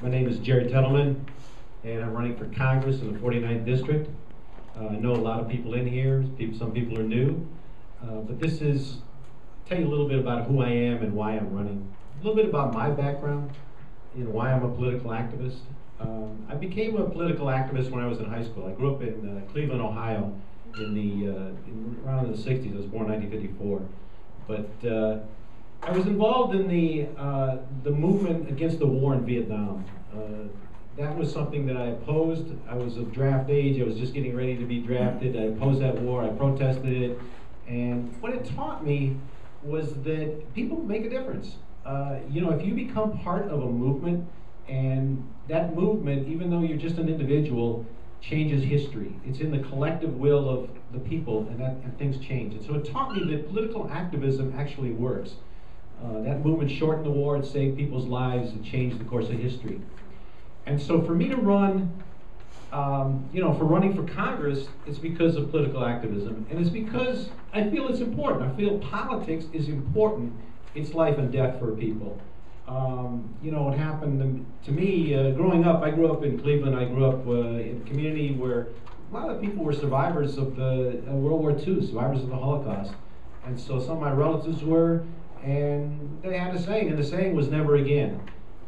My name is Jerry Tetalman, and I'm running for Congress in the 49th District. I know a lot of people in here, some people are new, but this is, tell you a little bit about who I am and why I'm running. A little bit about my background, why I'm a political activist. I became a political activist when I was in high school. I grew up in Cleveland, Ohio, around the 60s. I was born in 1954. But I was involved in the movement against the war in Vietnam. That was something that I opposed. I was of draft age. I was just getting ready to be drafted. I opposed that war. I protested it. And what it taught me was that people make a difference. If you become part of a movement, and that movement, even though you're just an individual, changes history. It's in the collective will of the people, and things change. And so it taught me that political activism actually works. That movement shortened the war, it saved people's lives, it changed the course of history. And so for me to run, for running for Congress, it's because of political activism. And it's because I feel it's important. I feel politics is important. It's life and death for people. What happened to me growing up, I grew up in Cleveland. I grew up in a community where a lot of people were survivors of the World War II, survivors of the Holocaust. And so some of my relatives were, and they had a saying, and the saying was never again.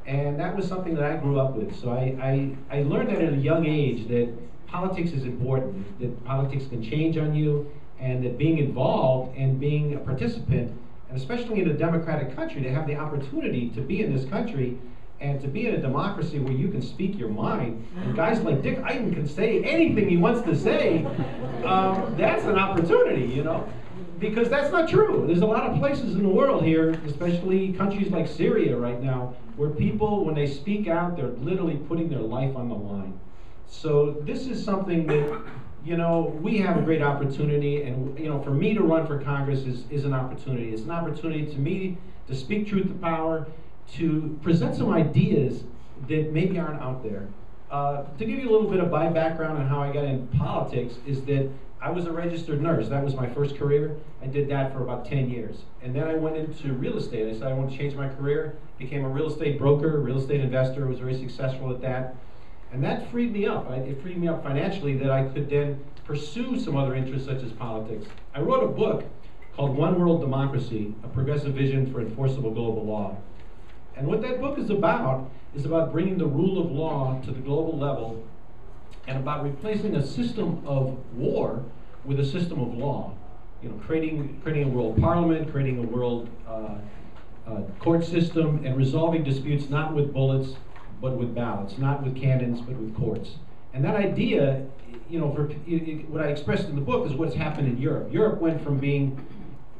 And that was something that I grew up with. So I learned that at a young age, that politics is important, that politics can change on you, and that being involved and being a participant, and especially in a democratic country, to have the opportunity to be in this country and to be in a democracy where you can speak your mind, and guys like Dick Iden can say anything he wants to say, that's an opportunity, because that's not true. There's a lot of places in the world here, especially countries like Syria right now, where people, when they speak out, they're literally putting their life on the line. So this is something that, we have a great opportunity, and for me to run for Congress is an opportunity. It's an opportunity to me to speak truth to power, to present some ideas that maybe aren't out there. To give you a little bit of my background on how I got in politics is that I was a registered nurse. That was my first career. I did that for about 10 years. And then I went into real estate. I said I want to change my career, became a real estate broker, real estate investor, was very successful at that. And that freed me up. It freed me up financially that I could then pursue some other interests such as politics. I wrote a book called One World Democracy, A Progressive Vision for Enforceable Global Law. And what that book is about bringing the rule of law to the global level and about replacing a system of war with a system of law. Creating a world parliament, creating a world court system, and resolving disputes not with bullets, but with ballots, not with cannons, but with courts. And that idea, what I expressed in the book is what's happened in Europe. Europe went from being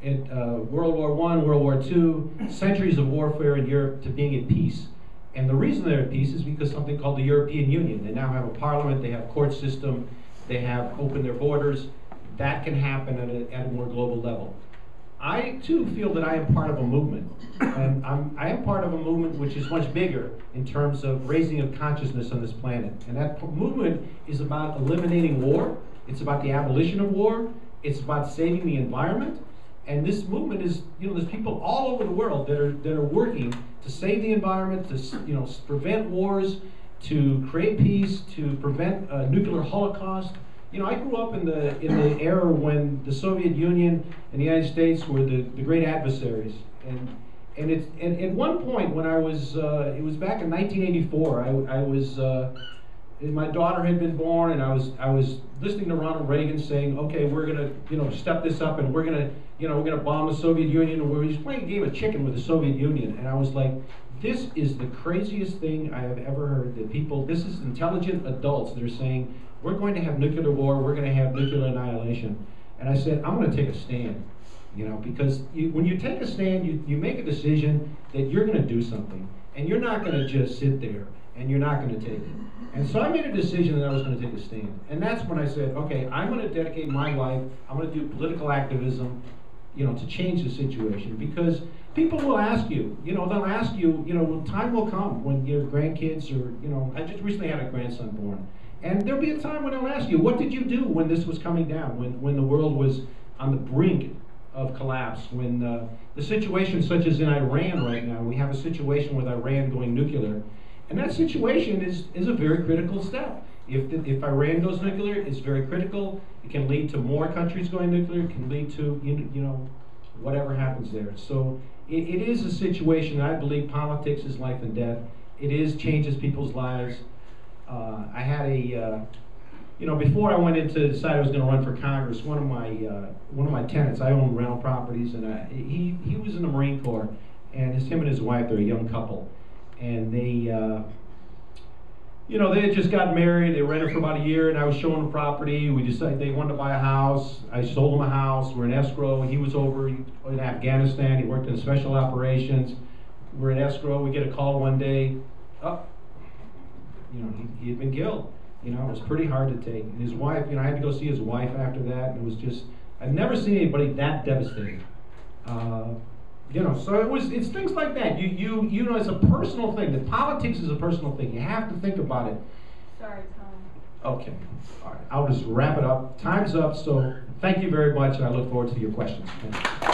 in World War I, World War II, centuries of warfare in Europe, to being at peace. And the reason they're at peace is because something called the European Union. They now have a parliament, they have a court system, they have opened their borders. That can happen at a more global level. I too feel that I am part of a movement, and I am part of a movement which is much bigger in terms of raising of consciousness on this planet. And that movement is about eliminating war, it's about the abolition of war, it's about saving the environment. And this movement is, there's people all over the world that are working to save the environment, to prevent wars, to create peace, to prevent a nuclear holocaust. I grew up in the era when the Soviet Union and the United States were the great adversaries. And at one point when I was, it was back in 1984, I was, my daughter had been born, and I was listening to Ronald Reagan saying, okay, we're gonna, step this up, and we're gonna bomb the Soviet Union. And we was playing a game of chicken with the Soviet Union, and I was like, this is the craziest thing I have ever heard. That this is intelligent adults that are saying, we're going to have nuclear war, we're going to have nuclear annihilation. And I said, I'm going to take a stand, because when you take a stand, you make a decision that you're going to do something, and you're not going to just sit there, and you're not going to take it. And so I made a decision that I was going to take a stand. And that's when I said, okay, I'm going to dedicate my life, I'm going to do political activism, to change the situation. Because people will ask you, they'll ask you, time will come when your grandkids or, I just recently had a grandson born. And there'll be a time when they'll ask you, what did you do when this was coming down, when the world was on the brink of collapse, when the situation such as in Iran right now, we have a situation with Iran going nuclear, And that situation is a very critical step. If Iran goes nuclear, it's very critical. It can lead to more countries going nuclear. It can lead to, you know, whatever happens there. So it is a situation that I believe politics is life and death. It changes people's lives. I had you know, before I went into decide I was going to run for Congress, one of my tenants, I own rental properties, and he was in the Marine Corps, and him and his wife, they're a young couple, and they, you know, they had just got married. They rented for about a year, and I was showing the property. We decided they wanted to buy a house. I sold them a house. We're in escrow. He was over in Afghanistan. He worked in special operations. We're in escrow. We get a call one day. Oh, you know, he had been killed. You know, it was pretty hard to take. And his wife, you know, I had to go see his wife after that, and it was just, I've never seen anybody that devastated. You know, so it's things like that. You know, it's a personal thing. The politics is a personal thing. You have to think about it. Sorry, Tom. Okay. All right. I'll just wrap it up. Time's up. So thank you very much, and I look forward to your questions. Thank you.